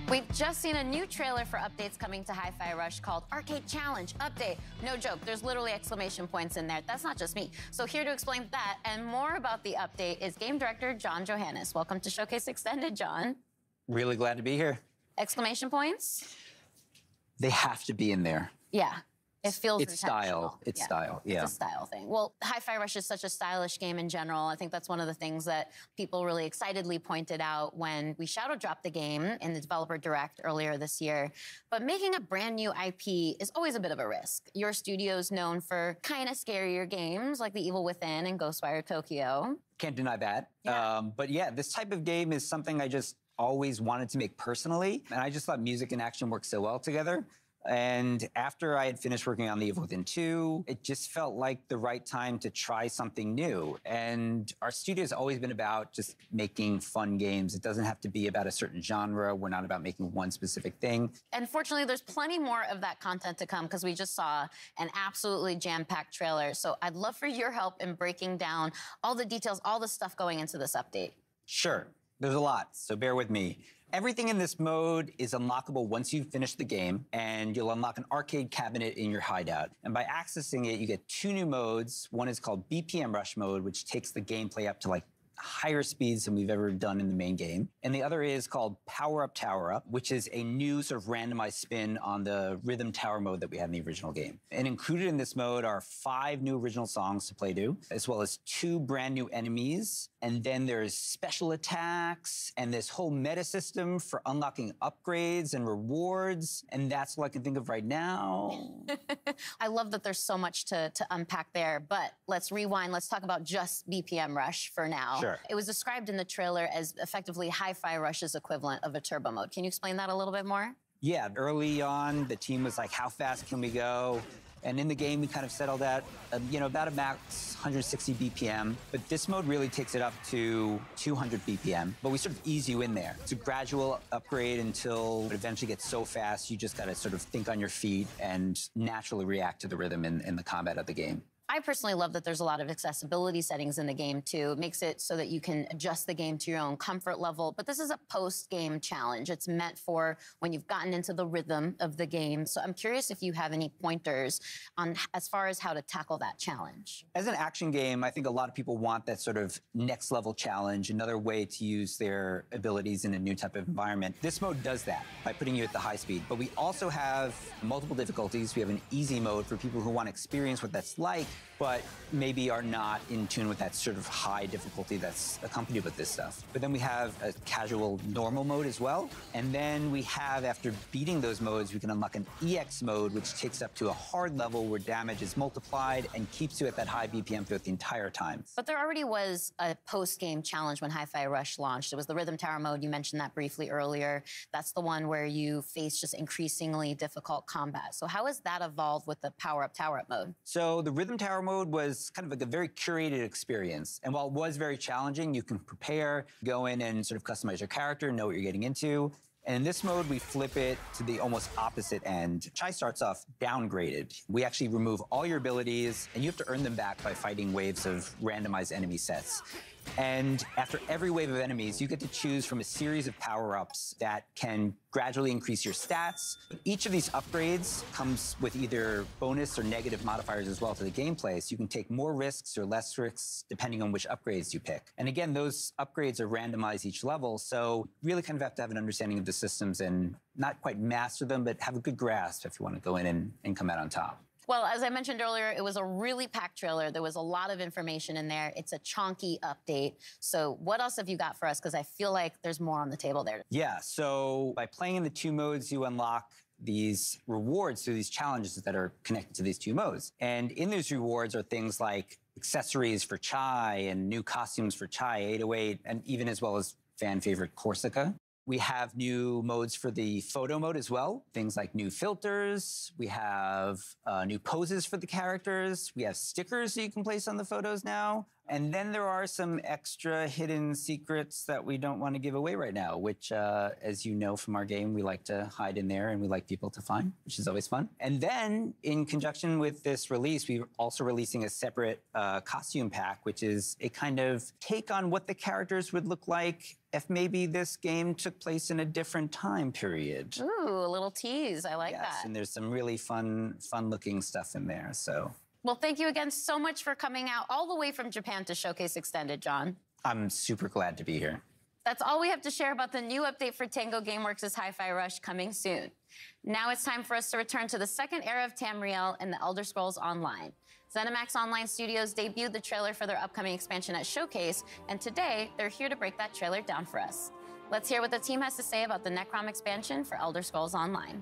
We've just seen a new trailer for updates coming to Hi-Fi Rush called Arcade Challenge Update. No joke, there's literally exclamation points in there. That's not just me. So here to explain that and more about the update is game director John Johannes. Welcome to Showcase Extended, John. Really glad to be here. Exclamation points? They have to be in there. Yeah. It feels It's style. It's style. Yeah. It's a style thing. Well, Hi-Fi Rush is such a stylish game in general. I think that's one of the things that people really excitedly pointed out when we shadow dropped the game in the Developer Direct earlier this year. But making a brand new IP is always a bit of a risk. Your studio's known for kind of scarier games like The Evil Within and Ghostwire Tokyo. Can't deny that. Yeah. But yeah, this type of game is something I just always wanted to make personally. And I just thought music and action work so well together. And after I had finished working on The Evil Within 2, it just felt like the right time to try something new. And our studio's always been about just making fun games. It doesn't have to be about a certain genre. We're not about making one specific thing. And fortunately, there's plenty more of that content to come because we just saw an absolutely jam-packed trailer. So I'd love for your help in breaking down all the details, all the stuff going into this update. Sure. There's a lot, so bear with me. Everything in this mode is unlockable once you finish the game, and you'll unlock an arcade cabinet in your hideout. And by accessing it, you get two new modes. One is called BPM Rush mode, which takes the gameplay up to like higher speeds than we've ever done in the main game. And the other is called Power Up, Tower Up, which is a new sort of randomized spin on the Rhythm Tower mode that we had in the original game. And included in this mode are 5 new original songs to play to, as well as 2 brand new enemies. And then there's special attacks and this whole meta system for unlocking upgrades and rewards. And that's all I can think of right now. I love that there's so much to unpack there, but let's rewind. Let's talk about just BPM Rush for now. Sure. It was described in the trailer as effectively Hi-Fi Rush's equivalent of a turbo mode. Can you explain that a little bit more? Yeah, early on, the team was like, how fast can we go? And in the game, we kind of settled at, about a max 160 BPM. But this mode really takes it up to 200 BPM. But we sort of ease you in there. It's a gradual upgrade until it eventually gets so fast, you just got to sort of think on your feet and naturally react to the rhythm in the combat of the game. I personally love that there's a lot of accessibility settings in the game, too. It makes it so that you can adjust the game to your own comfort level. But this is a post-game challenge. It's meant for when you've gotten into the rhythm of the game. So I'm curious if you have any pointers on as far as how to tackle that challenge. As an action game, I think a lot of people want that sort of next-level challenge, another way to use their abilities in a new type of environment. This mode does that by putting you at the high speed. But we also have multiple difficulties. We have an easy mode for people who want to experience what that's like, but maybe are not in tune with that sort of high difficulty that's accompanied with this stuff. But then we have a casual normal mode as well. And then we have, after beating those modes, we can unlock an EX mode, which takes up to a hard level where damage is multiplied and keeps you at that high BPM throughout the entire time. But there already was a post-game challenge when Hi-Fi Rush launched. It was the Rhythm Tower mode. You mentioned that briefly earlier. That's the one where you face just increasingly difficult combat. So how has that evolved with the Power Up, Tower Up mode? So the Rhythm Tower mode was kind of like a very curated experience. And while it was very challenging, you can prepare, go in and sort of customize your character, know what you're getting into. And in this mode, we flip it to the almost opposite end. Chai starts off downgraded. We actually remove all your abilities, and you have to earn them back by fighting waves of randomized enemy sets. And after every wave of enemies, you get to choose from a series of power-ups that can gradually increase your stats. Each of these upgrades comes with either bonus or negative modifiers as well to the gameplay, so you can take more risks or less risks depending on which upgrades you pick. And again, those upgrades are randomized each level, so you really kind of have to have an understanding of the systems and not quite master them, but have a good grasp if you want to go in and come out on top. Well, as I mentioned earlier, it was a really packed trailer. There was a lot of information in there. It's a chunky update. So what else have you got for us? Because I feel like there's more on the table there. Yeah, so by playing in the 2 modes, you unlock these rewards through these challenges that are connected to these 2 modes. And in those rewards are things like accessories for Chai and new costumes for Chai 808, and even as well as fan favorite Corsica. We have new modes for the photo mode as well. Things like new filters. We have new poses for the characters. We have stickers that you can place on the photos now. And then there are some extra hidden secrets that we don't want to give away right now, which, as you know from our game, we like to hide in there and we like people to find, which is always fun. And then, in conjunction with this release, we're also releasing a separate costume pack, which is a kind of take on what the characters would look like if maybe this game took place in a different time period. Ooh, a little tease. I like that. And there's some really fun-looking stuff in there, so. Well, thank you again so much for coming out all the way from Japan to Showcase Extended, John. I'm super glad to be here. That's all we have to share about the new update for Tango Gameworks' Hi-Fi Rush coming soon. Now it's time for us to return to the second era of Tamriel in the Elder Scrolls Online. ZeniMax Online Studios debuted the trailer for their upcoming expansion at Showcase, and today they're here to break that trailer down for us. Let's hear what the team has to say about the Necrom expansion for Elder Scrolls Online.